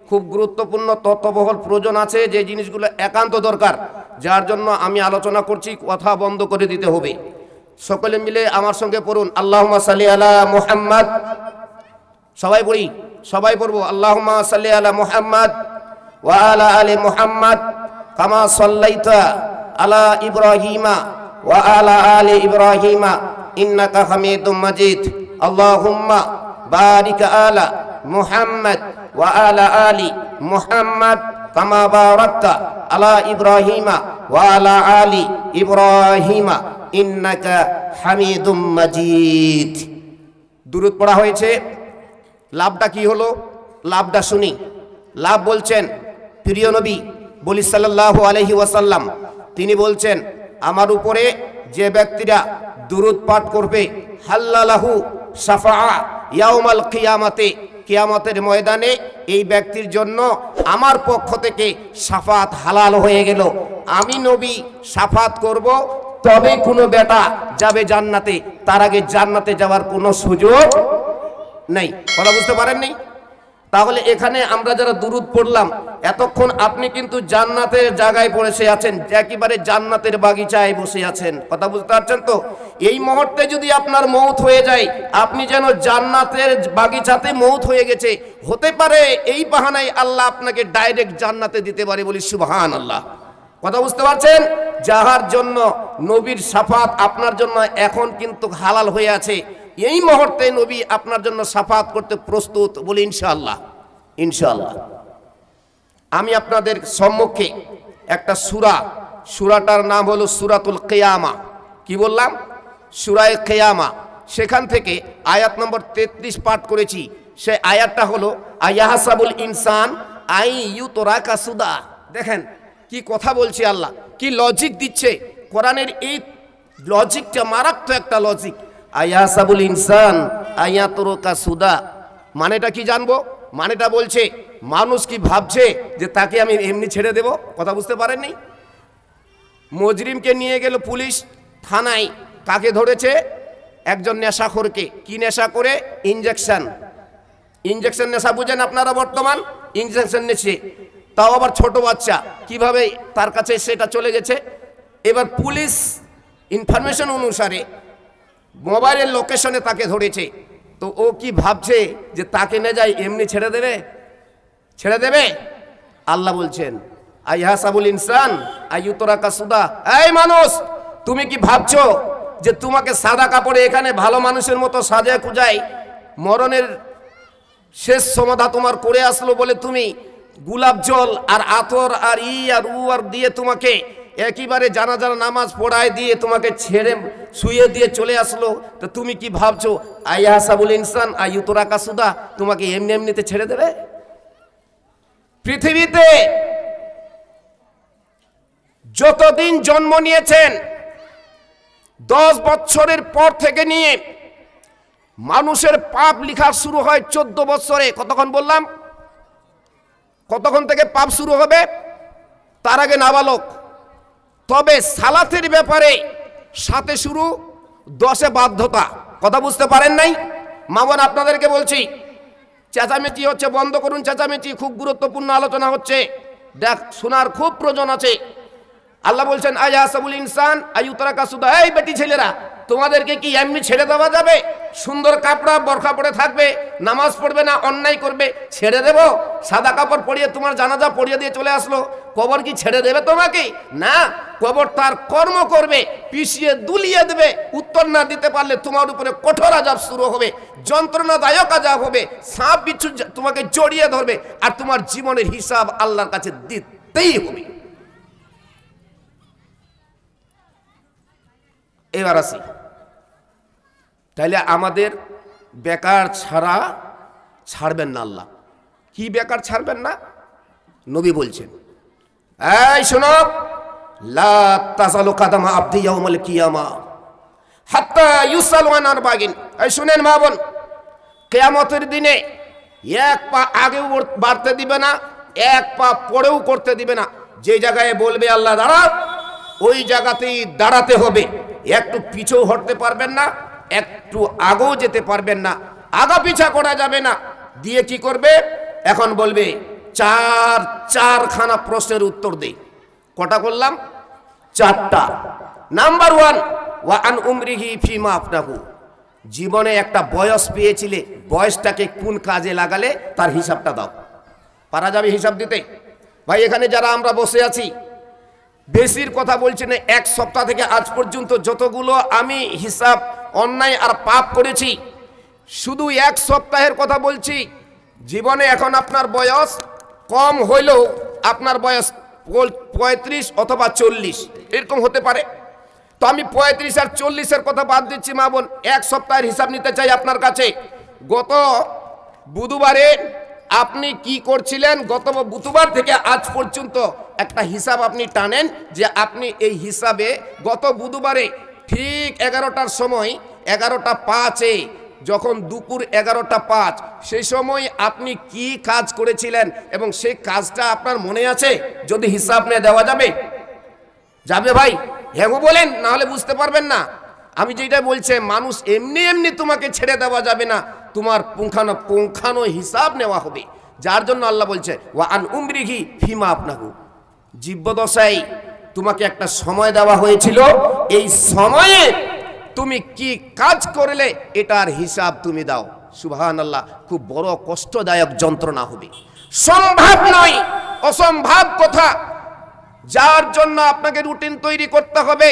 খুব গুরুত্বপূর্ণ তথ্যবহল প্রয়োজন আছে, যে জিনিসগুলো একান্ত দরকার, যার জন্য আমি আলোচনা করছি, কথা বন্ধ করে দিতে হবে। সকলে মিলে আমার সঙ্গে পড়ুন, আল্লাহুম্মা সাল্লি আলা মুহাম্মাদ। সবাই পড়ি, সবাই পড়বো, আল্লাহুম্মা সাল্লি আলা মুহাম্মাদ ওয়া আলা আলি মুহাম্মাদ কামা সাল্লাইতা আলা ইব্রাহিমা ওয়া আলা আলি ইব্রাহিমা ইন্নাকা হামিদুম মাজিদ। আল্লাহুম্মা বারিক আলা মুহাম্মাদ ওয়া আলা আলি মুহাম্মাদ কামা বারাকতা আলা ইব্রাহিমা ওয়া আলা আলি ইব্রাহিমা ইন্নাকা হামিদুম মাজিদ। দুরূদ পড়া হয়েছে। লাভটা কি হলো? লাভটা শুনি। লাভ বলছেন প্রিয় নবী বলি সাল্লাল্লাহু আলাইহি ওয়াসাল্লাম, তিনি বলছেন, আমার উপরে যে ব্যক্তিরা দুরূদ পাঠ করবে, হাল্লালাহু শাফাআ ইয়াউমাল কিয়ামাতে, কিয়ামতের ময়দানে এই ব্যক্তির জন্য আমার পক্ষ থেকে শাফাত হালাল হয়ে গেল। আমি নবী শাফাত করব, তবে কোনো বেটা যাবে জান্নাতে, তার আগে জান্নাতে যাওয়ার কোনো সুযোগ নেই। কথা বুঝতে পারেননি? তাহলে এখানে আমরা যারা দুরূদ পড়লাম, এতক্ষণ আপনি কিন্তু জান্নাতের জায়গায় বসে আছেন, একেবারে জান্নাতের বাগিচায় বসে আছেন। কথা বুঝতে পারছেন তো? এই মুহূর্তে যদি আপনার মৌত হয়ে যায়, আপনি যেন জান্নাতের বাগিচাতে মৌত হয়ে গেছে, হতে পারে এই বাহানায় আল্লাহ আপনাকে ডাইরেক্ট জান্নাতে দিতে পারে, বলি সুবহানাল্লাহ। কথা বুঝতে পারছেন? যাহার জন্য নবীর শাফাত আপনার জন্য এখন কিন্তু হালাল হয়ে আছে, এই মুহূর্তে নবী আপনার জন্য শাফাত করতে প্রস্তুত, বলি ইনশাআল্লাহ। ইনশাআল্লাহ। আমি আপনাদের সম্মুখে একটা সূরাটার নাম হলো সূরাতুল কিয়ামা। কি বললাম? সূরায়ে কিয়ামা। সেখান থেকে আয়াত নম্বর 33 পাঠ করেছি। সেই আয়াতটা হলো আয়াহসাবুল ইনসান আই ইউতরাকা সুদা। দেখেন কি কথা বলছে আল্লাহ, কি লজিক দিচ্ছে। কোরআনের এই লজিকটা মারাত্মক একটা লজিক। আয়াহসাবুল ইনসান আয়াতুরকা সুদা, মানেটা কি জানবো? মানেটা বলছে, মানুষ কি ভাবছে যে তাকে আমি এমনি ছেড়ে দেব? কথা বুঝতে পারেননি? মুজরিমকে নিয়ে গেল পুলিশ থানায়, কাকে ধরেছে? একজন নেশাখোরকে। কি নেশা করে? ইনজেকশন নেশা বুঝেন আপনারা? বর্তমান ইনজেকশন নেছে, তাও আবার ছোট বাচ্চা। কিভাবে তার কাছে সেটা চলে গেছে? এবার পুলিশ ইনফরমেশন অনুসারে মোবাইলের লোকেশনে তাকে ধরেছে। তো ও কি ভাবছে যে তাকে নিয়ে যায় এমনি ছেড়ে দেবে? ছেড়ে দেবে? আল্লাহ বলছেন আইহাসাবুল ইনসান আইয়ুতরাকা সুদা। এই মানুষ, তুমি কি ভাবছো যে তোমাকে সাদা কাপড়ে এখানে ভালো মানুষের মতো সাজায় কুজায় মরণের শেষ সমাধা তোমার করে আসলো বলে তুমি গোলাপ জল আর আতর আর আর দিয়ে তোমাকে একেবারে জানাজার নামাজ পড়ায় দিয়ে তোমাকে ছেড়ে শুয়ে দিয়ে চলে আসলো? তো তুমি কি ভাবছো আইহাসাবুল ইনসান আইয়ুতরাকা সুদা তোমাকে এমনি এমনিতে ছেড়ে দেবে? পৃথিবীতে যতদিন জন্ম নিয়েছেন 10 বছরের পর থেকে নিয়ে মানুষের পাপ লেখা শুরু হয় 14 বছরে। কতক্ষণ বললাম? কতক্ষণ থেকে পাপ শুরু হবে? তার আগে নাবালক। তবে সালাতের ব্যাপারে 7 শুরু, 10 বাধ্যতা। কথা বুঝতে পারেন নাই? মা বোন আপনাদেরকে বলছি, চেঁচামেচি হচ্ছে, বন্ধ করুন চেঁচামেচি, খুব গুরুত্বপূর্ণ আলোচনা হচ্ছে, দেখ শোনার খুব প্রয়োজন আছে। আল্লাহ বলছেন আইহাসাবুল ইনসান আইয়ুতরাকা সুদা। এই বেটি ছেলেরা, তোমাদেরকে কি এমনি ছেড়ে দেওয়া যাবে? সুন্দর কাপড়া বরখা পরে থাকবে, নামাজ পড়বে না, অন্যায় করবে, ছেড়ে দেব? সাদা কাপড় পরিয়ে তোমার জানাজা পড়িয়ে দিয়ে চলে আসলো, কবর কি ছেড়ে দেবে তোমাকে? না, কবর তার কর্ম করবে, পিছিয়ে দুলিয়ে দেবে। উত্তর না দিতে পারলে তোমার উপরে কঠোর আযাব শুরু হবে, যন্ত্রণাদায়ক আযাব হবে, সাপ বিচ্ছু তোমাকে জড়িয়ে ধরবে, আর তোমার জীবনের হিসাব আল্লাহর কাছে দিতেই হবে। এবার আসি, তাইলে আমাদের বেকার ছাড়া ছাড়বেন না আল্লাহ। কি বেকার ছাড়বেন না? নবী বলছেন, এই শোনো, লা তাযালু কাদামা আবদি ইয়াউমাল কিয়ামা হাত্তা ইউসালু আন আরবাইন। এই শুনেন মা বোন, কিয়ামতের দিনে এক পা আগেও বাড়তে দিবে না, এক পা পরেও করতে দিবে না। যে জায়গায় বলবে আল্লাহ দাঁড়া, ওই জায়গাতেই দাঁড়াতে হবে। একটু পিছু হটতে পারবেন না, একটু আগেও যেতে পারবেন না, আগা পিছা করা যাবে না। দিয়ে কি করবে? এখন বলবে চারখানা প্রশ্নের উত্তর দেই। কটা করলাম? 4টা। নাম্বার 1, ওয়া আন উমরিহি ফিমা আফনাহু। জীবনে একটা বয়স পেয়েছিলে, বয়সটাকে কোন কাজে লাগালে তার হিসাবটা দাও। পারা যাবে হিসাব দিতে? ভাই এখানে যারা আমরা বসে আছি, বেশির কথা বলছি না, 1 সপ্তাহ থেকে আজ পর্যন্ত যতগুলো আমি হিসাব অন্যায় আর পাপ করেছি, শুধু 1 সপ্তাহের কথা বলছি। জীবনে এখন আপনার বয়স কম হইলেও আপনার বয়স 35 অথবা 40 এরকম হতে পারে। তো আমি 35 আর 40-এর কথা বাদ দিচ্ছি মা বোন, 1 সপ্তাহের হিসাব নিতে চাই আপনার কাছে। গত বুধবারে আপনি কি করছিলেন, গত বুধবার থেকে আজ পর্যন্ত একটা হিসাব আপনি টানেন, যে আপনি এই হিসাবে গত বুধবারে ঠিক 11টার সময় 11:05-এ, যখন দুপুর 11:05 সেই সময় আপনি কি কাজ করেছিলেন এবং সেই কাজটা আপনার মনে আছে? যদি হিসাব নিয়ে দেওয়া যাবে? যাবে ভাই? হ্যাঁ বলেন, না হলে বুঝতে পারবেন না। আমি যেটা বলছি, মানুষ এমনি এমনি তোমাকে ছেড়ে দেওয়া যাবে না, তোমার পুঙ্খানো হিসাব নেওয়া হবে। যার জন্য আল্লাহ বলছে ওয়া আন উমরিহি ফিমা আফনাহু। জীবদ্দশায় তোমাকে একটা সময় দেওয়া হয়েছিল, এই সময়ে তুমি কি কাজ করলে এটার হিসাব তুমি দাও। সুবহানাল্লাহ, খুব বড় কষ্টদায়ক যন্ত্রণা হবে। সম্ভব নয়, অসম্ভব কথা। যার জন্য আপনাকে রুটিন তৈরি করতে হবে।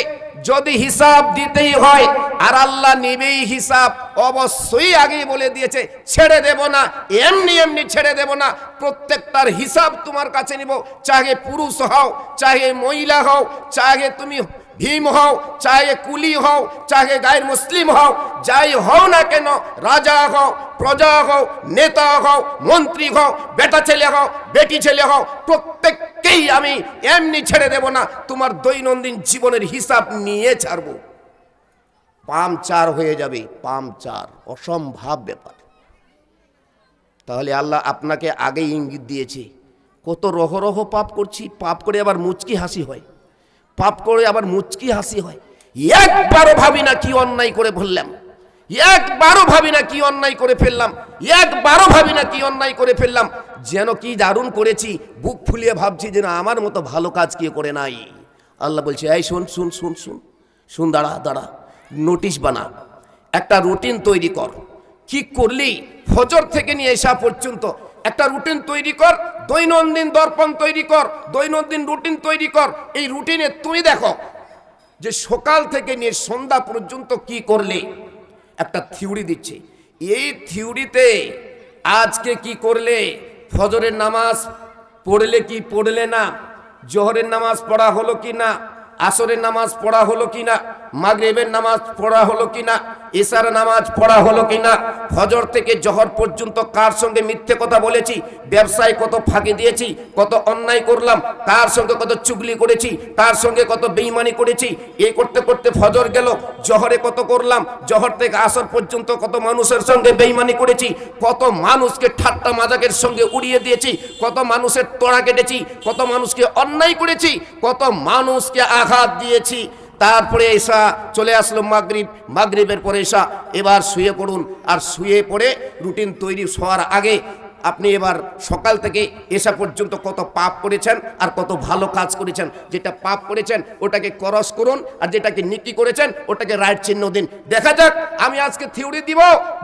যদি হিসাব দিতেই হয়, আর আল্লাহ নেবেই হিসাব, অবশ্যই আগেই বলে দিয়েছে ছেড়ে দেব না, এমনি এমনি ছেড়ে দেব না। প্রত্যেকটার হিসাব তোমার কাছে নিব। চাহে পুরুষ হও, চাহে মহিলা হও, চাহে তুমি ভীম হও, চাহে কুলি হও, চাহে গায়ের মুসলিম হও, যাই হও না কেন, রাজা হও, প্রজা হও, নেতা হও, মন্ত্রী হও, বেটা ছেলে হও, বেটি ছেলে হও, প্রত্যেককেই আমি এমনি ছেড়ে দেব না। তোমার দৈনন্দিন জীবনের হিসাব নিয়ে ছাড়বো। পামচার হয়ে যাবে, পামচার, অসম্ভব ব্যাপার। তাহলে আল্লাহ আপনাকে আগেই ইঙ্গিত দিয়েছে। কত রহ পাপ করছি, পাপ করে আবার মুচকি হাসি হয়, পাপ করে আবার মুচকি হাসি হয়। একবারও ভাবি না কি অন্যায় করে ফেললাম, একবারও ভাবি না কি অন্যায় করে ফেললাম, একবারও ভাবি না কি অন্যায় করে ফেললাম। যেন কি দারুণ করেছি, বুক ফুলিয়ে ভাবছি যেন আমার মতো ভালো কাজ কে করে নাই। আল্লাহ বলছে এই শোন শোন শোন শোন শোন, দাঁড়া দাঁড়া, নোটিশ বানা, একটা রুটিন তৈরি কর। কি করলি? ফজর থেকে নিয়ে এসা পর্যন্ত একটা রুটিন তৈরি কর, দৈনন্দিন দর্পণ তৈরি কর, দৈনন্দিন রুটিন তৈরি কর। এই রুটিনে তুমি দেখো যে সকাল থেকে নিয়ে সন্ধ্যা পর্যন্ত কি করলে। একটা থিওরি দিচ্ছে, এই থিওরিতে আজকে কি করলে, ফজরের নামাজ পড়লে কি পড়লে না, জোহরের নামাজ পড়া হলো কি না, আসরের নামাজ পড়া হলো কি না, মাগরিবের নামাজ পড়া হলো কি না, ইশার নামাজ পড়া হলো কি না, ফজর থেকে জোহর পর্যন্ত কার সঙ্গে মিথ্যে কথা বলেছি, ব্যবসায় কত ফাঁকি দিয়েছি, কত অন্যায় করলাম, তার সঙ্গে কত চুগলি করেছি, তার সঙ্গে কত বেঈমানি করেছি। এই করতে করতে ফজর গেল, জোহরে কত করলাম, জোহর থেকে আসর পর্যন্ত কত মানুষের সঙ্গে বেঈমানি করেছি, কত মানুষকে ঠাট্টা মাজাকের সঙ্গে উড়িয়ে দিয়েছি, কত মানুষের তোড়া কেটেছি, কত মানুষকে অন্যায় করেছি, কত মানুষকে আঘাত দিয়েছি। তারপরে এসা চলে আসলো মাগরিব, মাগরিবের পরে এসা, এবার শুয়ে পড়ুন। আর শুয়ে পড়ে রুটিন তৈরি হওয়ার আগে আপনি এবার সকাল থেকে এসা পর্যন্ত কত পাপ করেছেন আর কত ভালো কাজ করেছেন। যেটা পাপ করেছেন ওটাকে ক্রস করুন, আর যেটাকে নেকি করেছেন ওটাকে রাইট চিহ্ন দিন। দেখা যাক, আমি আজকে থিওরি দিব।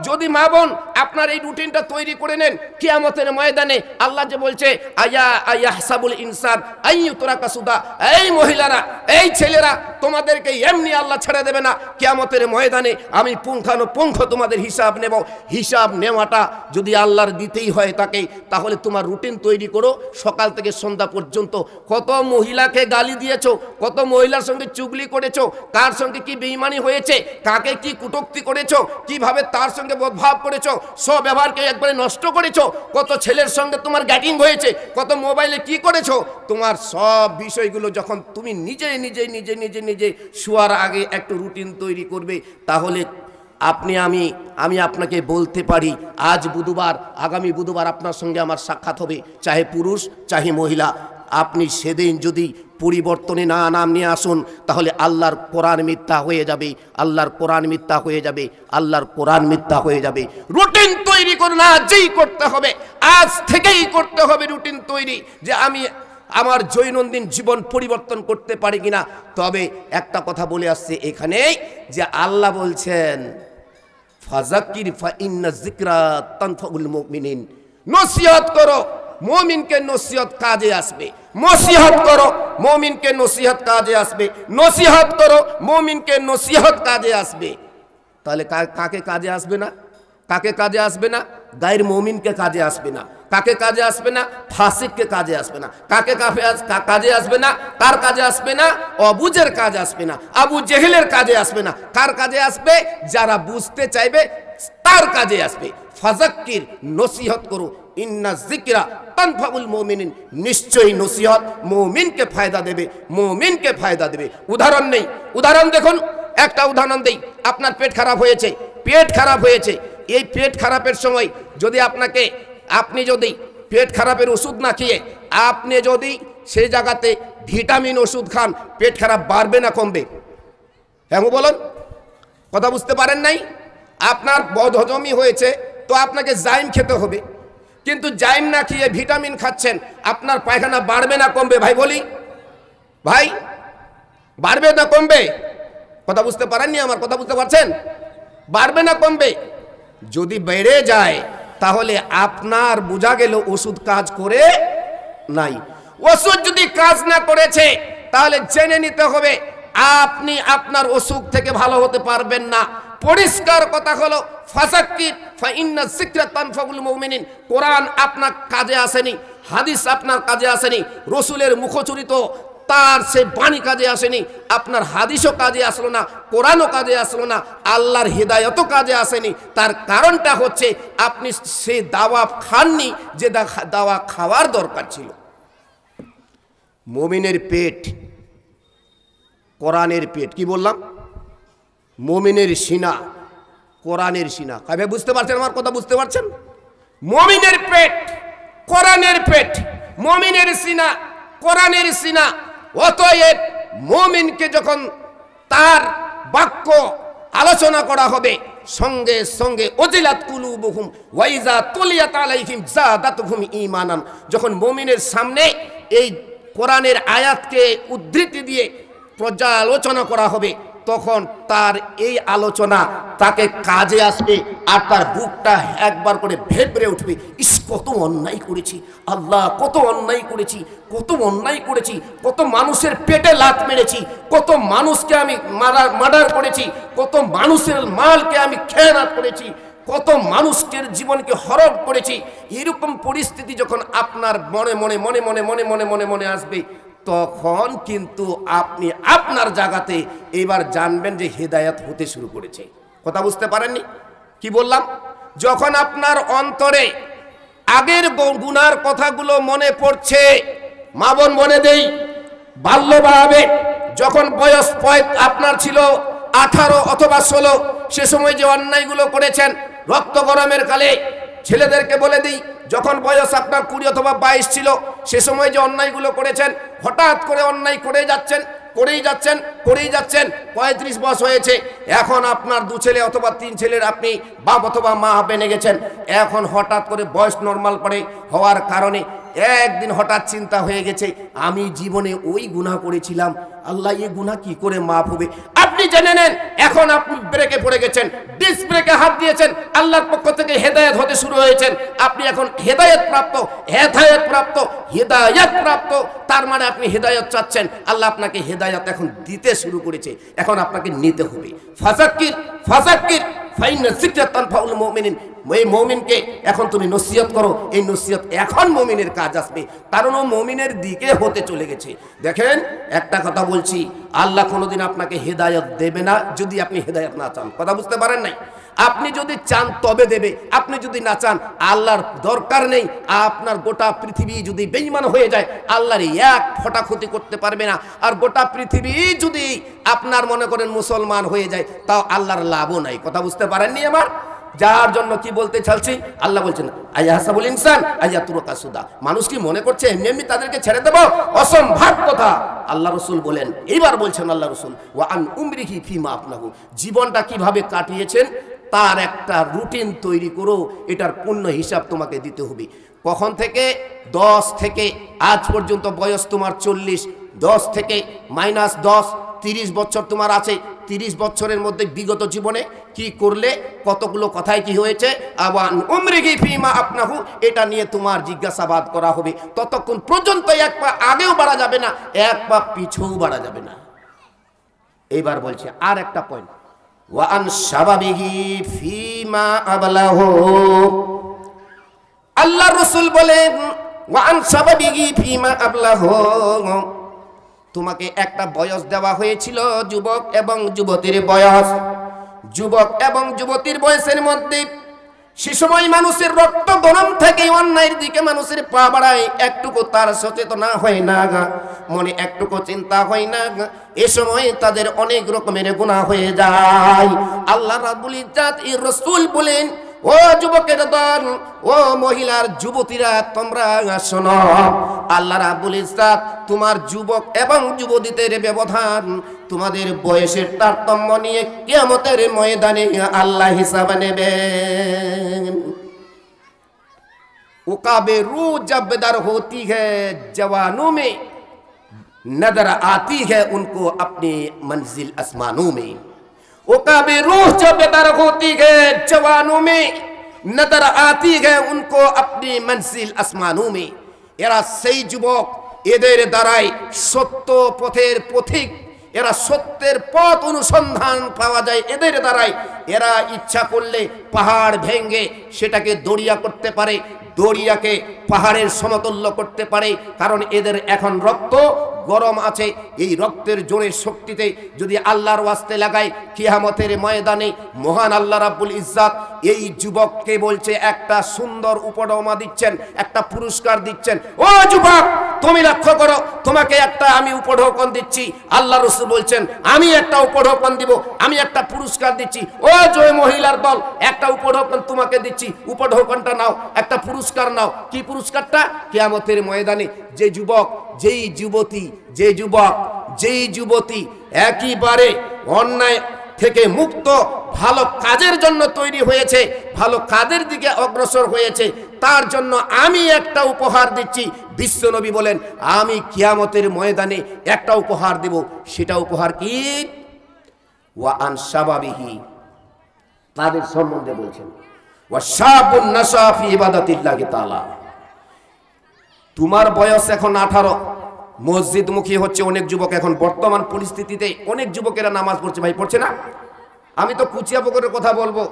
যদি মা বোন আপনার এই রুটিনটা তৈরি করে নেন, কিয়ামতের ময়দানে আল্লাহ যে বলছে আয়াহসাবুল ইনসান আইয়ুতরাকা সুদা, এই মহিলারা, এই ছেলেরা, তোমাদেরকে এমনি আল্লাহ ছেড়ে দেবে না। কিয়ামতের ময়দানে আমি পুঙ্খানুপুঙ্খ তোমাদের হিসাব নেব। হিসাব নেওয়াটা যদি আল্লাহর দিতেই হয় তাকে, তাহলে তোমার রুটিন তৈরি করো। সকাল থেকে সন্ধ্যা পর্যন্ত কত মহিলাকে গালি দিয়েছো, কত মহিলার সঙ্গে চুগলি করেছো, কার সঙ্গে কি বেঈমানি হয়েছে, কাকে কি কুটুক্তি করেছো, কিভাবে তার সঙ্গে বদভাব করেছো, সব ব্যবহারকে একবারে নষ্ট করেছো, কত ছেলের সঙ্গে তোমার গ্যাটিং হয়েছে, কত মোবাইলে কি করেছো। তোমার সব বিষয়গুলো যখন তুমি নিজে নিজে নিজে নিজে নিজে শোয়ার আগে একটু রুটিন তৈরি করবে, তাহলে আমি আপনাকে বলতে পারি, আজ বুধবার, আগামী বুধবার আপনার সঙ্গে আমার সাক্ষাৎ হবে, চাহে পুরুষ চাহে মহিলা। আপনি সেদিন যদি পরিবর্তনে না নাম নিয়ে আসুন তাহলে আল্লাহর কোরআন মিথ্যা হয়ে যাবে, আল্লাহর কোরআন মিথ্যা হয়ে যাবে, আল্লাহর কোরআন মিথ্যা হয়ে যাবে। রুটিন তৈরি করুন, আজই করতে হবে, আজ থেকেই করতে হবে রুটিন তৈরি, যে আমি আমার দৈনন্দিন জীবন পরিবর্তন করতে পারি কিনা। তবে একটা কথা বলে আসছে এখানে, যে আল্লাহ বলছেন ফাযাক্কির ফাইন্না যিকরা তানফাউল মুমিনিন, নসিহত করো, মুমিনকে নসিহত কাজে আসবে। নসিহত করো, মুমিনকে নসিহত কাজে আসবে। নসিহত করো, মুমিনকে নসিহত কাজে আসবে। তাহলে কাকে কাজে আসবে না? কাকে কাজে আসবে না? গায়ের মুমিনকে কাজে আসবে না। কাকে কাজে আসবে না? ফাসিককে কাজে আসবে না। কাকে কাজে আসবে না? কার কাজে আসবে না? অবুজের কাজে আসবে না, আবু জেহেলের কাজে আসবে না। কার কাজে আসবে? যারা বুঝতে চাইবে তার কাজে আসবে। ফাযাক্কির, নসিহত করো, ইন্না যিকরা তানফাউল মুমিনিন, নিশ্চয়ই নসিহত মুমিনকে ফায়দা দেবে, মুমিনকে ফায়দা দেবে। উদাহরণ নেই, উদাহরণ দেখুন, একটা উদাহরণ দেই। আপনার পেট খারাপ হয়েছে, পেট খারাপ হয়েছে। এই পেট খারাপের সময় যদি আপনি যদি পেট খারাপের ওষুধ না খেয়ে আপনি যদি সেই জায়গাতে ভিটামিন ওষুধ খান, পেট খারাপ বাড়বে না কমবে? হ্যাঁ বলুন, কথা বুঝতে পারেন নাই? আপনার বদহজমি হয়েছে তো আপনাকে জাইম খেতে হবে, কিন্তু জাইম না খেয়ে ভিটামিন খাচ্ছেন, আপনার পায়খানা বাড়বে না কমবে? ভাই বলি, ভাই বাড়বে না কমবে? কথা বুঝতে পারেননি? আমার কথা বুঝতে পারছেন? বাড়বে না কমবে? যদি বেড়ে যায় তাহলে আপনার বোঝা গেল ওষুধ কাজ করে নাই। ওষুধ যদি কাজ না করেছে তাহলে জেনে নিতে হবে আপনি আপনার অসুখ থেকে ভালো হতে পারবেন না। পরিষ্কার কথা হলো ফাযাক্কির ফাইন্না যিকরা তানফাউল মুমিনিন। কোরআন আপনার কাজে আসেনি, হাদিস আপনার কাজে আসেনি, রসুলের মুখচরিত তার সে বাণী কাজে আসেনি, আপনার হাদিসও কাজে আসলো না, কোরআনও কাজে আসলো না, আল্লাহর হিদায়াতও কাজে আসেনি। তার কারণটা হচ্ছে আপনি সে দাওয়া খাননি যে দাওয়া খাওয়ার দরকার ছিল। মুমিনের পেট কোরআনের পেট, কি বললাম? মুমিনের সিনা কোরআনের সিনা। কবে বুঝতে পারছেন? আমার কথা বুঝতে পারছেন? মুমিনের পেট কোরআনের পেট, মুমিনের সিনা কোরআনের সিনা। অতএব মুমিনকে যখন তার বাক্য আলোচনা করা হবে, সঙ্গে সঙ্গে ওজিলাত কুলুবুহুম ওয়া ইযা তুলিয়াত আলাইহিম যাদাতুহুম ঈমানান। যখন মুমিনের সামনে এই কোরআনের আয়াতকে উদ্ধৃতি দিয়ে পর্যালোচনা করা হবে, তখন তার এই আলোচনা তাকে কাজে আসবে, আর তার বুকটা একবার করে ভেবরে উঠবে, ইস কত অন্যায় করেছি, আল্লাহ কত অন্যায় করেছি, কত অন্যায় করেছি, কত মানুষের পেটে লাত মেরেছি, কত মানুষকে আমি মার্ডার করেছি, কত মানুষের মালকে আমি খেয়ানত করেছি, কত মানুষের জীবনকে হরণ করেছি। এরকম পরিস্থিতি যখন আপনার মনে মনে মনে মনে মনে মনে মনে মনে আসবে, তখন কিন্তু আপনি আপনার জায়গাতে এবার জানবেন যে হেদায়েত হতে শুরু করেছে। কথা বুঝতে পারেননি? কি বললাম? যখন আপনার অন্তরে আগের গুনার কথাগুলো মনে পড়ছে, মা বোন মনে দেই, বাল্যভাবে যখন বয়স আপনার ছিল 18 অথবা 16, সে সময় যে অন্যায়গুলো করেছেন, রক্ত গরমের কালে ছেলেদেরকে বলে দিই, যখন বয়স আপনার 20 অথবা 22 ছিল, সে সময় যে অন্যায়গুলো করেছেন, হঠাৎ করে অন্যায় করে যাচ্ছেন, করেই যাচ্ছেন, করেই যাচ্ছেন, 35 বয়স হয়েছে, এখন আপনার 2 ছেলে অথবা 3 ছেলের আপনি বাপ অথবা মা বেনে গেছেন। এখন হঠাৎ করে বয়স নর্মাল পড়ে হওয়ার কারণে একদিন হঠাৎ চিন্তা হয়ে গেছে, আমি জীবনে ওই গুনাহ করেছিলাম, আল্লাহ এই গুনাহ কি করে মাফ হবে? আপনি জেনে নেন, এখন আপনি ব্রেকে পড়ে গেছেন, ডিস্ক ব্রেকে হাত দিয়েছেন, আল্লাহর পক্ষ থেকে হেদায়েত হতে শুরু হয়েছেন, আপনি এখন হেদায়েত প্রাপ্ত, হেদায়েত প্রাপ্ত, হেদায়েত প্রাপ্ত। তার মানে আপনি হেদায়েত চাচ্ছেন, আল্লাহ আপনাকে হেদায়েত এখন দিতে শুরু করেছে, এখন আপনাকে নিতে হবে। ফাযাক্কির ফাযাক্কির ফাইন্না যিকরা তানফাউল মুমিনিন। এই মুমিনকে এখন তুমি নসিহত করো, এই নসিহত এখন মুমিনের কাজ আসবে, কারণ ও মুমিনের দিকে হতে চলে গেছে। দেখেন একটা কথা বলছি, আল্লাহ কোনোদিন আপনাকে হেদায়েত দেবে না যদি আপনি হেদায়েত না চান। কথা বুঝতে পারেন নাই? আপনি যদি চান তবে দেবে, আপনি যদি না চান আল্লাহর দরকার নেই। আপনার গোটা পৃথিবী যদি বেঈমান হয়ে যায়, আল্লাহর এক ফোঁটা ক্ষতি করতে পারবে না। আর গোটা পৃথিবী যদি আপনার মনে করেন মুসলমান হয়ে যায়, তাও আল্লাহর লাভও নাই। কথা বুঝতে পারেননি আমার? যার জন্য কি বলতে চাচ্ছি, আল্লাহ বলছেন আইয়াহাসাবুল ইনসান আইয়াতুরকা সুদা, মানুষ কি মনে করছে এমনি এমনি তাদেরকে ছেড়ে দেব? অসম্ভব কথা। আল্লাহ রসুল বলেন, এইবার বলছেন আল্লাহ রসুল, ওয়া আন উমরিহি ফিমা আফনাহু, জীবনটা কিভাবে কাটিয়েছেন তার একটা রুটিন তৈরি করো, এটার পূর্ণ হিসাব তোমাকে দিতে হবে। কখন থেকে? 10 থেকে আজ পর্যন্ত বয়স তোমার 40, 10 থেকে -10 30 বছর তোমার আছে। 30 বছরের মধ্যে বিগত জীবনে কি করলে, কতগুলো কথায় কি হয়েছে, আওয়ান উমরিহি ফিমা আফনাহু, এটা নিয়ে তোমার জিজ্ঞাসাবাদ করা হবে। ততক্ষণ পর্যন্ত এক পা আগেও বাড়া যাবে না, এক পা পিছুও বাড়া যাবে না। এইবার বলছে আর একটা পয়েন্ট, ওয়া আন শাবাবিহি ফিমা আবলাহু, আল্লাহ রাসূল বলেন ওয়া আন শাবাবিহি ফিমা আবলাহু, তোমাকে একটা বয়স দেওয়া হয়েছিল, যুবক এবং যুবতীর বয়স। যুবক এবং যুবতীর বয়সের মধ্যে সে সময় মানুষের রক্ত গরম থেকে অন্যায়ের দিকে মানুষের পা বাড়ায়, একটুকু তার সচেতনা হয় না, মনে একটুকু চিন্তা হয় না, এ সময় তাদের অনেক রকমের গুনাহ হয়ে যায়। আল্লাহ রাব্বুল ইজ্জাত এর রাসূল বলেন, ও যুবকের দল, ও মহিলার যুবতীরা, তোমরা শোনো, আল্লাহ রাব্বুল ইজ্জাত তোমার যুবক এবং যুবতীদের ব্যবধান, তোমাদের বয়সের তারতম্য নিয়ে কিয়ামতের ময়দানে আল্লাহ হিসাব নেবেন। उकाबे रूह जब बेदर होती है जवानों में, नजर आती है उनको अपनी मंजिल आसमानों में। उकाबे रूह जब बेदर होती है जवानों में, नजर आती है उनको अपनी मंजिल आसमानों में। এরা সেই যুবক, এদের দ্বারাই সত্য পথের পথিক, এরা সত্যের পথ অনুসন্ধান পাওয়া যায় এদের দ্বারাই। এরা ইচ্ছা করলে পাহাড় ভেঙে সেটাকে দরিয়া করতে পারে, দরিয়াকে পাহাড়ের সমতুল্য করতে পারে, কারণ এদের এখন রক্ত গরম আছে। এই রক্তের জোরের শক্তিতে যদি আল্লাহর ওয়াস্তে লাগায়, কিয়ামতের ময়দানে মহান আল্লাহ রাব্বুল ইজ্জাত এই যুবককে বলছে, একটা সুন্দর উপমা দিচ্ছেন, একটা পুরস্কার দিচ্ছেন। ও যুবক, তুমি লক্ষ্য করো, তোমাকে একটা আমি উপঢৌকন দিচ্ছি। আল্লাহ রাসূল বলছেন, আমি একটা উপঢৌকন দিব, আমি একটা পুরস্কার দিচ্ছি। ও জয় মহিলার দল, একটা উপঢৌকন তোমাকে দিচ্ছি, উপঢৌকনটা নাও, একটা পুরস্কার নাও। কি পুরস্কারটা? কিয়ামতের ময়দানে যে যুবক, যেই যুবতী, যে যুবক, যেই যুবতী একেবারে অন্যায় থেকে মুক্ত, ভালো কাজের জন্য তৈরি হয়েছে, ভালো কাজের দিকে অগ্রসর হয়েছে, তার জন্য আমি একটা উপহার দিচ্ছি। বিশ্বনবী বলেন, আমি কিয়ামতের ময়দানে একটা উপহার দেব। সেটা উপহার কি? ওয়া আন শাবাবিহি, তাদের সম্বন্ধে বলছেন, ওয়া শাবুন নাশা ফি ইবাদাতিল্লাহি তাআলা। তোমার বয়স এখন 18, মসজিদমুখী হচ্ছে অনেক যুবক। এখন বর্তমান পরিস্থিতিতে অনেক যুবকেরা নামাজ পড়ছে, ভাই পড়ছে না? আমি তো কুচিয়াপুকুরের কথা বলবো,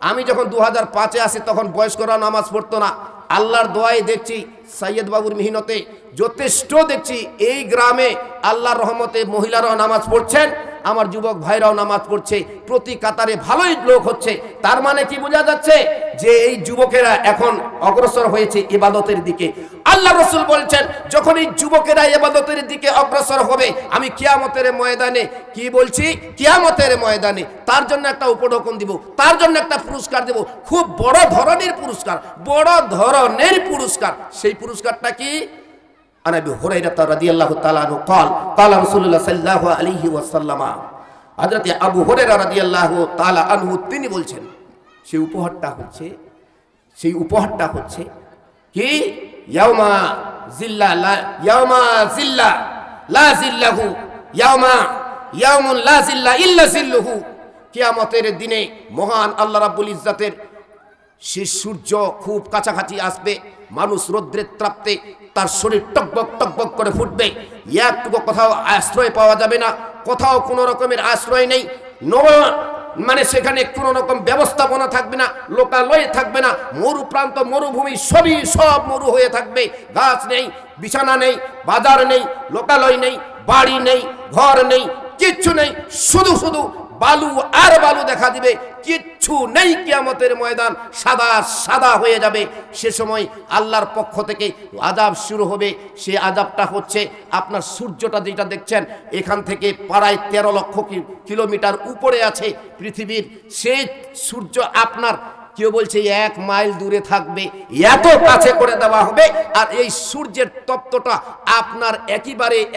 আমি যখন 2005-এ আসি তখন বয়স্করা নামাজ পড়তো না। আল্লাহর দোয়ায় দেখছি, সৈয়দ বাবুর মেহনতে যথেষ্ট দেখছি এই গ্রামে আল্লাহর রহমতে মহিলারাও নামাজ পড়ছেন, আমার যুবক ভাইরাও নামাজ পড়ছে, প্রতি কাতারে ভালোই লোক হচ্ছে। তার মানে কি বোঝা যাচ্ছে? যে এই যুবকেরা এখন অগ্রসর হয়েছে ইবাদতের দিকে। আল্লাহ রাসূল বলছেন, যখন এই যুবকেরা ইবাদতের দিকে অগ্রসর হবে, আমি কিয়ামতের ময়দানে কি বলছি, কিয়ামতের ময়দানে তার জন্য একটা উপঢৌকন দিব, তার জন্য একটা পুরস্কার দেব, খুব বড় ধরনের পুরস্কার, বড় ধরনের পুরস্কার। সেই পুরস্কারটা কি? عن ابي هريره رضي الله تعالى عنه قال قال رسول الله صلى الله عليه وسلم, হযরত আবু হুরায়রা রাদিয়াল্লাহু তাআলা আনহু তিনি বলছেন, সেই উপহারটা হচ্ছে কি? ইয়াউমা জিল্লা লা জিল্লাহু, ইয়াউমুন লা জিল্লা ইল্লা জিল্লুহু। কিয়ামতের দিনে মহান আল্লাহ রাব্বুল ইজ্জাতের সে সূর্য খুব কাছাকাছি আসবে, মানুষ রৌদ্রের তাপে তার শরীর টকবক টকবক করে ফুটবে, একটুকু কোথাও আশ্রয় পাওয়া যাবে না, কোথাও কোনো রকমের আশ্রয় নেই, মানে সেখানে কোনো রকম ব্যবস্থাপনা থাকবে না, লোকালয় থাকবে না, মরু প্রান্ত, মরুভূমি, সব মরু হয়ে থাকবে, গাছ নেই, বিছানা নেই, বাজার নেই, লোকালয় নেই, বাড়ি নেই, ঘর নেই, কিচ্ছু নেই, শুধু শুধু বালু আর বালু দেখা দিবে, কিচ্ছু নেই। কিয়ামতের ময়দান সাদা সাদা হয়ে যাবে। সে সময় আল্লাহর পক্ষ থেকে আযাব শুরু হবে। সে আযাবটা হচ্ছে, আপনার সূর্যটা যেটা দেখছেন এখান থেকে প্রায় 13 লক্ষ কিলোমিটার উপরে আছে পৃথিবীর, সেই সূর্য আপনার কেউ বলছে 1 মাইল দূরে থাকবে, এত কাছে করে দেওয়া হবে। আর এই সূর্যের তপ্তটা আপনার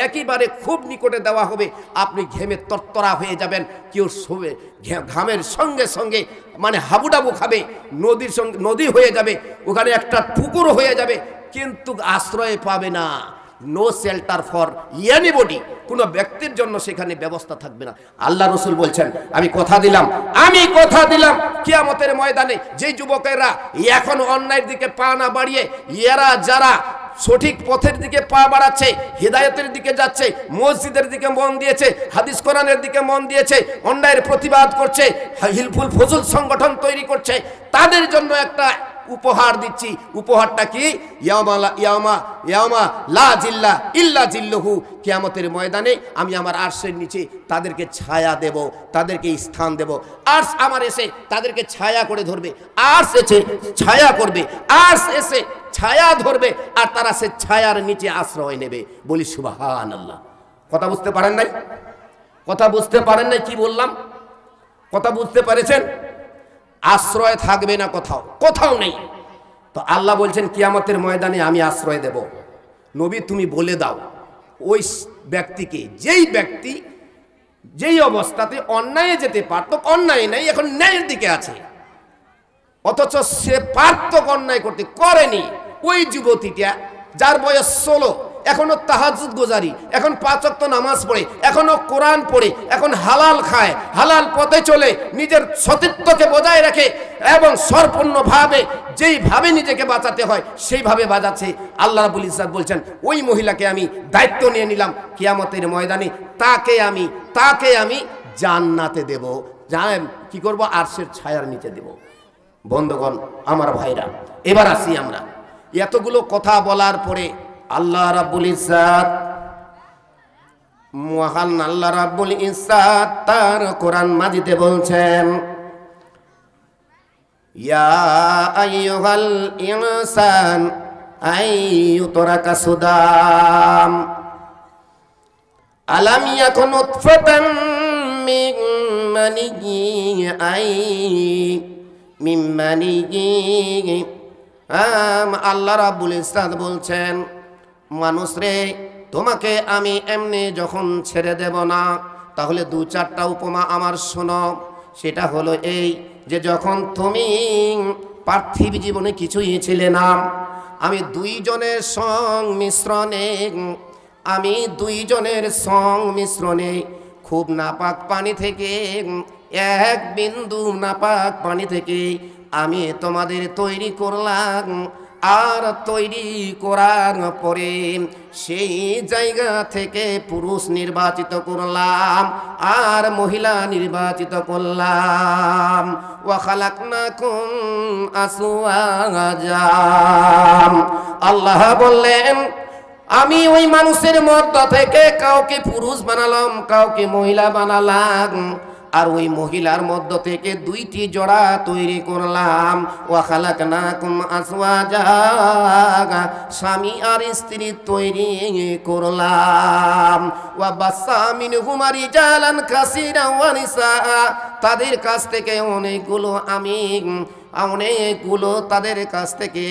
একেবারে খুব নিকটে দেওয়া হবে, আপনি ঘেমে তরতরা হয়ে যাবেন। কেউ ঘামের সঙ্গে সঙ্গে মানে হাবুডাবু খাবে, নদী হয়ে যাবে, ওখানে একটা পুকুর হয়ে যাবে, কিন্তু আশ্রয় পাবে না। নো শেল্টার ফর এনিবডি, কোনো ব্যক্তির জন্য সেখানে ব্যবস্থা থাকবে না। আল্লাহ রসুল বলছেন আমি কথা দিলাম কিয়ামতের ময়দানে যে যুবকেরা এখন অন্যায়ের দিকে পা না বাড়িয়ে এরা যারা সঠিক পথের দিকে পা বাড়াচ্ছে, হিদায়তের দিকে যাচ্ছে, মসজিদের দিকে মন দিয়েছে, হাদিস কোরআনের দিকে মন দিয়েছে, অন্যায়ের প্রতিবাদ করছে, হিলফুল ফজল সংগঠন তৈরি করছে, তাদের জন্য একটা উপহার দিচ্ছি। উপহারটা কি? ইয়ামা লা জিল্লা ইল্লা জিল্লুহু, কিয়ামতের ময়দানে আমি আমার আরশের নিচে তাদেরকে ছায়া দেব, তাদেরকে স্থান দেব। আরশ আমার এসে তাদেরকে ছায়া করে ধরবে, আরশ এসে ছায়া করবে, আরশ এসে ছায়া ধরবে, আর তারা সে ছায়ার নিচে আশ্রয় নেবে। বলি সুবহানাল্লাহ। কথা বুঝতে পারেন নাই? কি বললাম? কথা বুঝতে পেরেছেন? আশ্রয় থাকবে না, কোথাও নেই। তো আল্লাহ বলছেন কিয়ামতের ময়দানে আমি আশ্রয় দেব। নবী তুমি বলে দাও ওই ব্যক্তিকে, যেই অবস্থাতে অন্যায় যেতে পারত, অন্যায় নাই, এখন ন্যায়ের দিকে আছে, অথচ সে পারত অন্যায় করতে, করেনি। ওই যুবতীটা যার বয়স 16, এখনো তাহাজ্জুদ গোজারি, এখন 5 ওয়াক্ত নামাজ পড়ে, এখনো কোরআন পড়ে, এখন হালাল খায়, হালাল পথে চলে, নিজের সতীত্বকে বজায় রাখে এবং সম্পূর্ণভাবে যেইভাবে নিজেকে বাঁচাতে হয় সেইভাবে বাঁচাচ্ছে। আল্লাহ রাব্বুল ইজ্জত বলছেন ওই মহিলাকে আমি দায়িত্ব নিয়ে নিলাম, কিয়ামতের ময়দানে তাকে আমি জান্নাতে দেব। জানেন কি করব? আরশের ছায়ার নিচে দেব। বন্ধুগণ, আমার ভাইরা, এবার আসি আমরা। এতগুলো কথা বলার পরে আল্লাহ রাব্বুল ইজ্জত, মহান আল্লাহ রাব্বুল ইজ্জত তার কোরআন মাজিদে বলছেন ইয়া আইয়ুহাল ইনসান আইয়ুতরাকা সুদাম আলাম ইয়াকুন নুতফাতান মিন মানিয়্যি আল্লাহ রাব্বুল ইজ্জত বলছেন মানুষ রে, তোমাকে আমি এমনি যখন ছেড়ে দেব না, তাহলে 2-4টা উপমা আমার শোনো। সেটা হলো এই যে যখন তুমি পার্থিব জীবনে কিছুই ছিলে না, আমি দুইজনের সংমিশ্রণে খুব নাপাক পানি থেকে, এক বিন্দু নাপাক পানি থেকে আমি তোমাদের তৈরি করলাম। আর তৈরি করার পরে সেই জায়গা থেকে পুরুষ নির্বাচিত করলাম আর মহিলা নির্বাচিত করলাম। ওয়া খালাকনাকুম আজওয়াজা, আল্লাহ বললেন আমি ওই মানুষের মধ্য থেকে কাউকে পুরুষ বানালাম, কাউকে মহিলা বানালাম, আর ওই মহিলার মধ্য থেকে 2টি জোড়া তৈরি করলাম। ওয়া খালাকনাকুম আজওয়াজা, স্বামী আর স্ত্রী তৈরি করলাম। ওয়া বাসসা মিনহুমা রিজালান কাসীরান ওয়া নিসা, তাদের কাছ থেকে অনেকগুলো তাদের কাছ থেকে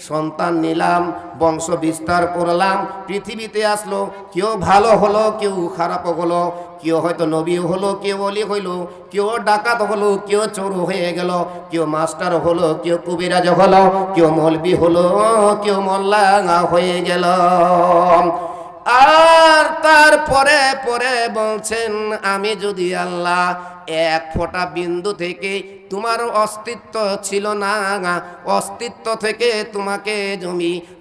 সন্তান নিলাম, বংশ বিস্তার করলাম। পৃথিবীতে আসলো, কেউ ভালো হলো, কেউ খারাপ হলো, কেউ হয়তো নবী হলো, কেউ ওলি হইলো, কেউ ডাকাত হলো, কেউ চোর হয়ে গেল, কেউ মাস্টার হলো, কেউ কবিরাজ হলো, কেউ মৌলবি হলো, কেউ মোল্লা হয়ে গেল। আর তারপরে বলছেন আমি যদি আল্লাহ এক ফোঁটা বিন্দু থেকে তোমার অস্তিত্ব ছিল না, অস্তিত্ব থেকে তোমাকে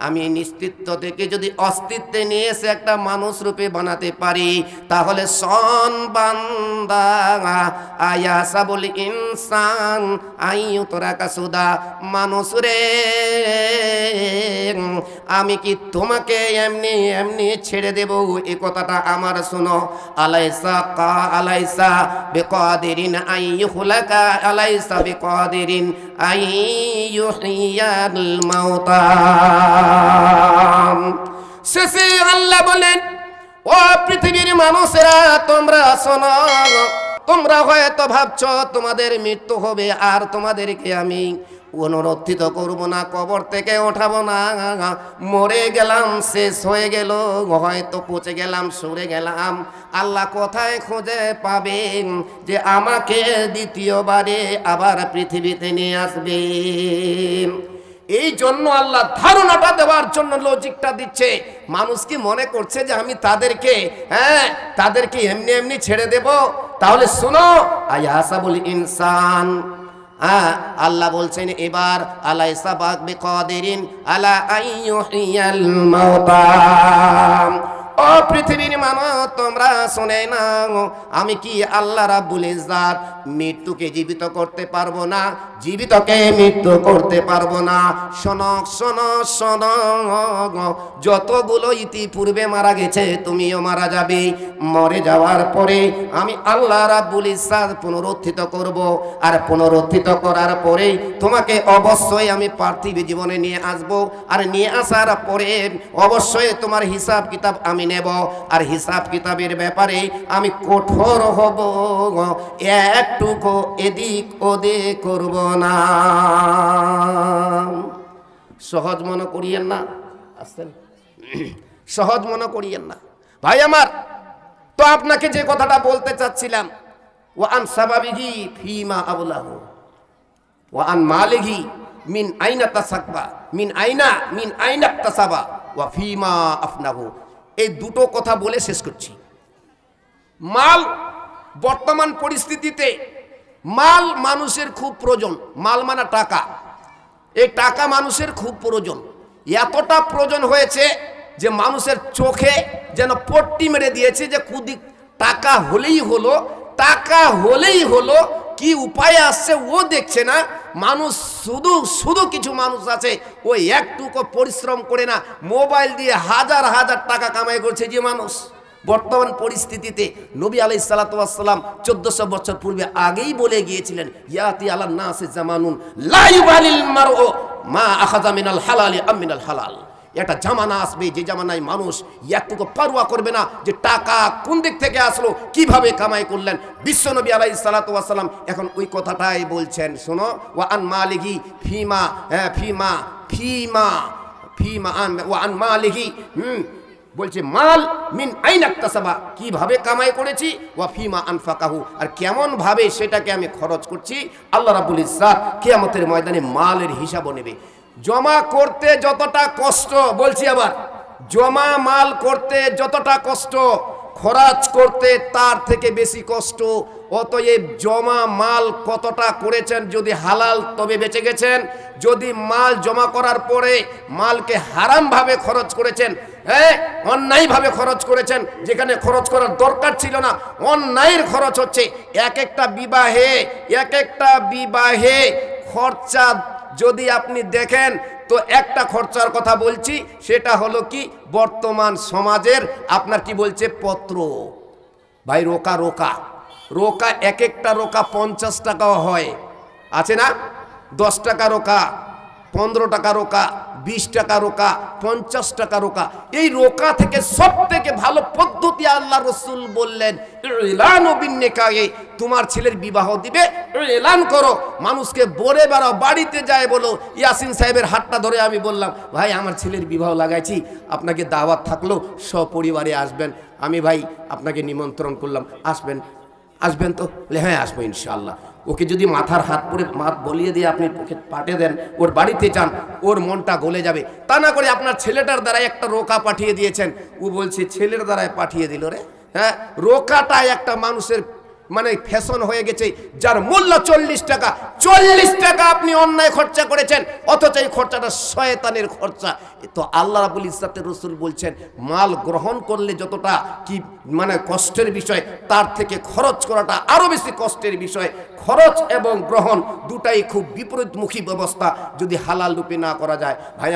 আমি নিস্তিত্ব থেকে যদি অস্তিত্বে নিয়ে এসে একটা মানুষ রূপে বানাতে পারি, তাহলে সন বান্দা আয়াসাবুল ইনসান আইয়ুতরাকা সুদা, মানুষ রে আমি কি তোমাকে এমনি ছেড়ে দেব? এই কথাটা আমার শোনো। আলাইসা বিকাদিরিন আইয়ুখলাকা, আলাইসা বিকাদিরিন আইয়ুহিয়াল মাউতা। শেষে আল্লাহ বলেন ও পৃথিবীর মানুষেরা তোমরা শোনো, তোমরা হয়তো ভাবছো তোমাদের মৃত্যু হবে আর তোমাদেরকে আমি পুনরুত্থিত করব না, কবর থেকে ওঠাবো না। মরে গেলাম, শেষ হয়ে গেল, হয়তো পচে গেলাম, সরে গেলাম, আল্লাহ কোথায় খুঁজে পাবেন যে আমাকে দ্বিতীয়বারে আবার পৃথিবীতে নিয়ে আসবেন? এই জন্য আল্লাহ ধারণাটা দেওয়ার জন্য লজিকটা দিচ্ছে। মানুষ কি মনে করছে যে আমি তাদেরকে এমনি এমনি ছেড়ে দেব? তাহলে শোনো, আয়াসাবুল ইনসান, আল্লাহ বলছেন এবার, আলাইসা বিকাদিরিন আলা আইয়ুহিয়াল মাউতা। ও পৃথিবীর মানব, তোমরা শুনে নাও, আমি কি আল্লাহ রাব্বুল ইজ্জাত মৃত্যুকে জীবিত করতে পারবো না, জীবিতকে মৃত্যু করতে পারবো না। শোনো শোনো শোনো, যতগুলো ইতিপূর্বে মারা গেছে তুমিও মারা যাবে। মরে যাওয়ার পরে আমি আল্লাহ রাব্বুল ইজ্জাত পুনরুত্থিত করব, আর পুনরুত্থিত করার পরে তোমাকে অবশ্যই আমি পার্থিব জীবনে নিয়ে আসব, আর নিয়ে আসার পরে অবশ্যই তোমার হিসাব কিতাব আমি নেব, আর হিসাব কিতাবের ব্যাপারে আমি কঠোর হব, একটুকু এদিক ওদিক করব না। সহজ মনে করিয়েন না, আসেন, সহজ মনে করিয়েন না ভাই আমার। তো আপনাকে যে কথাটা বলতে চাচ্ছিলাম, ওয়া আন সাবাবিহি ফিমা আবলাহু ওয়া আন মালিহি মিন আইনা তাসাক্বা মিন আইনা তাসাবা ওয়া ফিমা আফনাহু। এই দুটো কথা বলে শেষ করছি। মাল, বর্তমান পরিস্থিতিতে মাল মানুষের খুব প্রয়োজন। মাল মানে টাকা, এই টাকা মানুষের খুব প্রয়োজন। এতটা প্রয়োজন হয়েছে যে মানুষের চোখে যেন পট্টি মেরে দিয়েছে যে কুদি টাকা হলেই হলো, টাকা হলেই হলো, কি উপায় আসছে ও দেখছে না। মানুষ শুধু কিছু মানুষ আছে ওই একটুকু পরিশ্রম করে না, মোবাইল দিয়ে হাজার হাজার টাকা কামাই করছে যে মানুষ। বর্তমান পরিস্থিতিতে নবী আলাইহিস সালাতু ওয়াস সালাম 1400 বছর পূর্বে আগেই বলে গিয়েছিলেন, ইয়াতি আলান নাসি জামানুন লা ইউবালিল মারউ মা আখাযা মিনাল হালালি আম মিনাল হালাল। একটা জামানা আসবে যে জামানায় মানুষ একটুকু পারোয়া করবে না যে টাকা কোন দিক থেকে আসলো, কিভাবে কামাই করলেন। বিশ্বনবী আলাইহিস সালাতু ওয়াস সালাম এখন ওই কথাটাই বলছেন। শোনো, ওয়া আন মালিহি ফিমা ফিমা ফিমা ফিমা ওয়া আন মালিহি, বলছে মাল মিন আইনা ইকতাসাবা, কিভাবে কামাই করেছি, ওয়া ফিমা আনফাকাহু, আর কেমন ভাবে সেটাকে আমি খরচ করছি। আল্লাহ রাব্বুল ইজ্জাত কিয়ামতের ময়দানে মালের হিসাবও নেবে। জমা করতে যতটা কষ্ট, বলছি আবার, জমা মাল করতে যতটা কষ্ট, খরচ করতে তার থেকে বেশি কষ্ট। অতএব জমা মাল কতটা করেছেন, যদি হালাল তবে বেঁচে গেছেন। যদি মাল জমা করার পরে মালকে হারাম ভাবে খরচ করেছেন, অন্যায় ভাবে খরচ করেছেন, যেখানে খরচ করার দরকার ছিল না, অন্যায়ের খরচ হচ্ছে। এক একটা বিবাহে খরচা যদি আপনি দেখেন তো একটা খরচার কথা বলছি, সেটা হলো কি বর্তমান সমাজের আপনার কি বলছে পত্র ভাই, রোকা এক একটা রোকা 50 টাকাও হয়, আছে না? 10 টাকা রোকা, 15 টাকা রোকা, 20 টাকা রোকা, 50 টাকা রোকা। এই রোকা থেকে সব থেকে ভালো পদ্ধতি আল্লাহ রসুল বললেন, ইলানু বিন নিকাহে, তোমার ছেলের বিবাহ দিবে এলান করো, মানুষকে বলে বেড়াও, বাড়িতে যায় বলো। ইয়াসিন সাহেবের হাতটা ধরে আমি বললাম, ভাই আমার ছেলের বিবাহ লাগাইছি, আপনাকে দাওয়াত থাকলো, সপরিবারে আসবেন। আমি ভাই আপনাকে নিমন্ত্রণ করলাম, আসবেন তো? বলে হ্যাঁ আসবো ইনশাআল্লাহ। ওকে যদি মাথার হাত পরে মাথ বলিয়ে দিয়ে আপনি ওকে পাঠিয়ে দেন, ওর বাড়িতে যান, ওর মনটা গলে যাবে। তা না করে আপনার ছেলেটার দ্বারাই একটা রোকা পাঠিয়ে দিয়েছেন, ও বলছে ছেলের দ্বারাই পাঠিয়ে দিল রে। হ্যাঁ, রোকাটাই একটা মানুষের মানে ফ্যাশন হয়ে গেছে, যার মূল্য 40 টাকা। 40 টাকা আপনি অন্যায় খরচা করেছেন, অথচ এই খরচাটা শয়তানের খরচা। তো আল্লাহ রাব্বুল ইজ্জাতের রাসূল বলছেন, মাল গ্রহণ করলে যতটা কি মানে কষ্টের বিষয়, তার থেকে খরচ করাটা আরো বেশি কষ্টের বিষয়। খরচ এবং গ্রহণ দুটাই খুব বিপরীতমুখী ব্যবস্থা, যদি হালাল রূপে না করা যায়। ভাই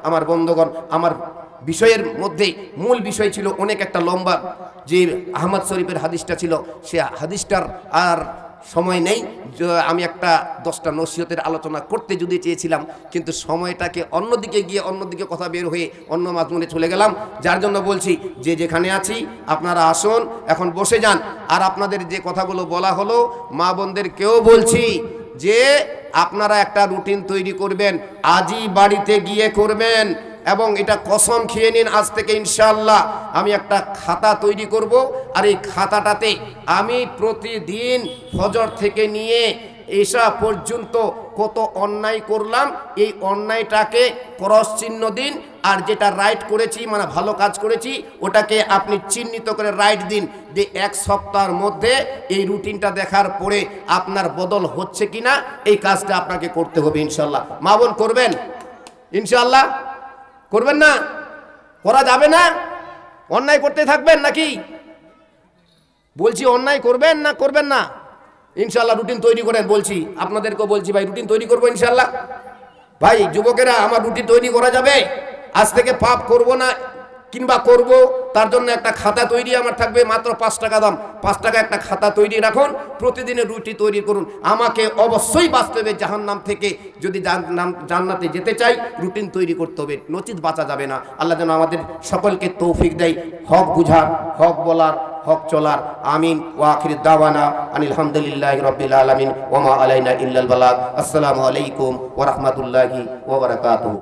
আমার বন্ধুগণ, আমার বিষয়ের মধ্যে মূল বিষয় ছিল অনেক একটা লম্বা, যে আহমদ শরীফের হাদিসটা ছিল, সে হাদিসটার আর সময় নেই। আমি একটা 10টা নসিহতের আলোচনা করতে যদি চেয়েছিলাম, কিন্তু সময়টাকে অন্যদিকে কথা বের হয়ে অন্য মাধ্যমে চলে গেলাম। যার জন্য বলছি যে যেখানে আছি আপনারা আসুন, এখন বসে যান। আর আপনাদের যে কথাগুলো বলা হলো, মা বোনদেরকেও বলছি যে আপনারা একটা রুটিন তৈরি করবেন, আজই বাড়িতে গিয়ে করবেন এবং এটা কসম খেয়ে নিন আজ থেকে ইনশাআল্লাহ আমি একটা খাতা তৈরি করব, আর এই খাতাটাতে আমি প্রতিদিন ফজর থেকে নিয়ে এশা পর্যন্ত কত অন্যায় করলাম এই অন্যায়টাকে ক্রস চিহ্ন দিন, আর যেটা রাইট করেছি মানে ভালো কাজ করেছি ওটাকে আপনি চিহ্নিত করে রাইট দিন। যে এক সপ্তাহের মধ্যে এই রুটিনটা দেখার পরে আপনার বদল হচ্ছে কিনা এই কাজটা আপনাকে করতে হবে ইনশাআল্লাহ। মা বোন করবেন ইনশাআল্লাহ? করবেন না? করা যাবে না? অন্যায় করতে থাকবেন নাকি? বলছি অন্যায় করবেন না করবেন না? ইনশাআল্লাহ রুটিন তৈরি করেন। বলছি আপনাদেরকেও বলছি ভাই রুটিন তৈরি করবো ইনশাআল্লাহ। ভাই যুবকেরা আমার রুটিন তৈরি করা যাবে? আজ থেকে পাপ করব না কিংবা করব তার জন্য একটা খাতা তৈরি আমার থাকবে, মাত্র 5 টাকা দাম। 5 টাকা একটা খাতা তৈরি রাখুন, প্রতিদিনের রুটিন তৈরি করুন। আমাকে অবশ্যই বাঁচতে জাহান্নাম থেকে যদি জান্নাতে যেতে চাই রুটিন তৈরি করতে হবে, নচিত বাঁচা যাবে না। আল্লাহ যেন আমাদের সকলকে তৌফিক দেয় হক বুঝার, হক বলার, হক চলার। আমিন। ওয়া আখির দাওয়ানা আনিল হামদুলিল্লাহি রাব্বিল আলামিন ওয়া মা আলাইনা ইল্লাল বালাগ। আসসালামু আলাইকুম ওয়া রাহমাতুল্লাহি ওয়া বারাকাতুহু।